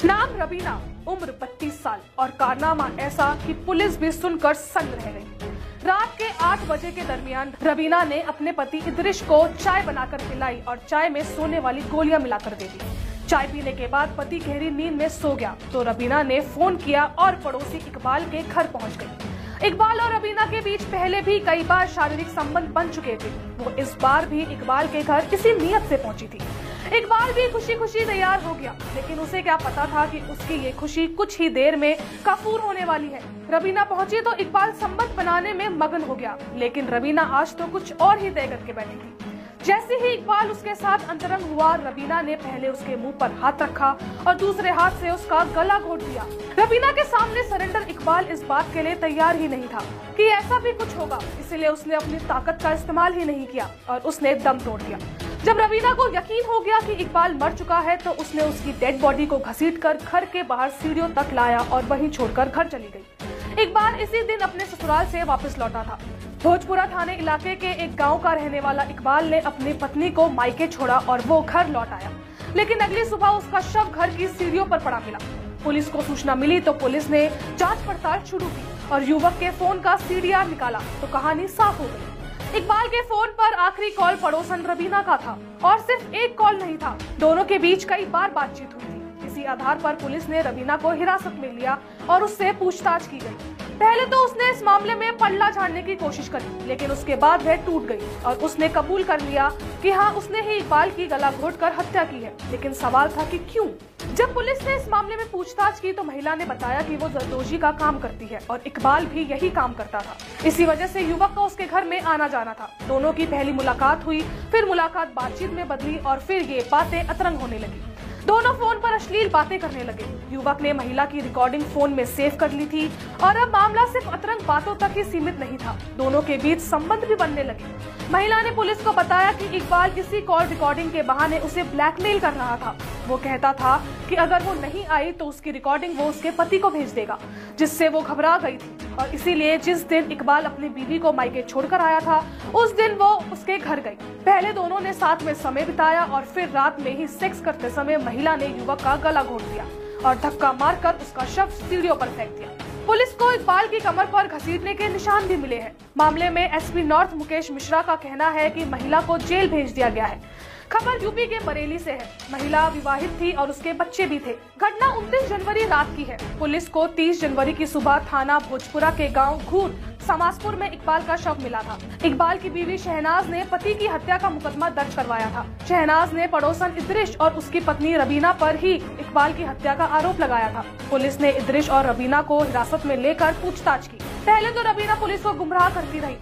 नाम रबीना, उम्र 32 साल और कारनामा ऐसा कि पुलिस भी सुनकर सन्न रह गई। रात के 8 बजे के दरमियान रबीना ने अपने पति इदरिश को चाय बनाकर पिलाई और चाय में सोने वाली गोलियां मिलाकर दे दी। चाय पीने के बाद पति गहरी नींद में सो गया तो रबीना ने फोन किया और पड़ोसी इकबाल के घर पहुंच गई। इकबाल और रबीना के बीच पहले भी कई बार शारीरिक संबंध बन चुके थे। वो इस बार भी इकबाल के घर इसी नियत से पहुंची थी। इकबाल भी खुशी खुशी तैयार हो गया, लेकिन उसे क्या पता था कि उसकी ये खुशी कुछ ही देर में कफूर होने वाली है। रबीना पहुंची तो इकबाल संबंध बनाने में मगन हो गया, लेकिन रबीना आज तो कुछ और ही तय करके बैठी थी। जैसे ही इकबाल उसके साथ अंतरंग हुआ, रबीना ने पहले उसके मुंह पर हाथ रखा और दूसरे हाथ से उसका गला घोट दिया। रबीना के सामने सरेंडर इकबाल इस बात के लिए तैयार ही नहीं था कि ऐसा भी कुछ होगा, इसलिए उसने अपनी ताकत का इस्तेमाल ही नहीं किया और उसने दम तोड़ दिया। जब रबीना को यकीन हो गया कि इकबाल मर चुका है तो उसने उसकी डेड बॉडी को घसीटकर घर के बाहर सीढ़ियों तक लाया और वहीं छोड़कर घर चली गई। इकबाल इसी दिन अपने ससुराल से वापस लौटा था। भोजपुरा थाने इलाके के एक गांव का रहने वाला इकबाल ने अपनी पत्नी को मायके छोड़ा और वो घर लौट आया, लेकिन अगली सुबह उसका शव घर की सीढ़ियों पर पड़ा मिला। पुलिस को सूचना मिली तो पुलिस ने जांच पड़ताल शुरू की और युवक के फोन का सीडीआर निकाला तो कहानी साफ हो गई। इकबाल के फोन पर आखिरी कॉल पड़ोसन रबीना का था और सिर्फ एक कॉल नहीं था, दोनों के बीच कई बार बातचीत हुई थी। इसी आधार पर पुलिस ने रबीना को हिरासत में लिया और उससे पूछताछ की गई। पहले तो उसने इस मामले में पल्ला झाड़ने की कोशिश करी, लेकिन उसके बाद वह टूट गई और उसने कबूल कर लिया कि हाँ, उसने ही इकबाल की गला घोटकर हत्या की है। लेकिन सवाल था कि क्यों? जब पुलिस ने इस मामले में पूछताछ की तो महिला ने बताया कि वो जरदोजी का काम करती है और इकबाल भी यही काम करता था। इसी वजह से युवक का उसके घर में आना जाना था। दोनों की पहली मुलाकात हुई, फिर मुलाकात बातचीत में बदली और फिर ये बातें अतरंग होने लगी। दोनों फोन पर अश्लील बातें करने लगे। युवक ने महिला की रिकॉर्डिंग फोन में सेव कर ली थी और अब मामला सिर्फ अतरंग बातों तक ही सीमित नहीं था, दोनों के बीच संबंध भी बनने लगे। महिला ने पुलिस को बताया कि इकबाल इसी कॉल रिकॉर्डिंग के बहाने उसे ब्लैकमेल कर रहा था। वो कहता था कि अगर वो नहीं आई तो उसकी रिकॉर्डिंग वो उसके पति को भेज देगा, जिससे वो घबरा गई थी और इसीलिए जिस दिन इकबाल अपनी बीवी को मायके छोड़कर आया था उस दिन वो उसके घर गई। पहले दोनों ने साथ में समय बिताया और फिर रात में ही सेक्स करते समय महिला ने युवक का गला घोट दिया और धक्का मारकर उसका शव सीढ़ियों पर फेंक दिया। पुलिस को इकबाल की कमर पर घसीटने के निशान भी मिले हैं। मामले में एसपी नॉर्थ मुकेश मिश्रा का कहना है कि महिला को जेल भेज दिया गया है। खबर यूपी के बरेली से है। महिला विवाहित थी और उसके बच्चे भी थे। घटना 29 जनवरी रात की है। पुलिस को 30 जनवरी की सुबह थाना भोजपुरा के गांव घूर समासपुर में इकबाल का शव मिला था। इकबाल की बीवी शहनाज ने पति की हत्या का मुकदमा दर्ज करवाया था। शहनाज ने पड़ोसन इदरिश और उसकी पत्नी रबीना पर ही इकबाल की हत्या का आरोप लगाया था। पुलिस ने इदरिश और रबीना को हिरासत में लेकर पूछताछ की। पहले तो रबीना पुलिस को गुमराह करती रही।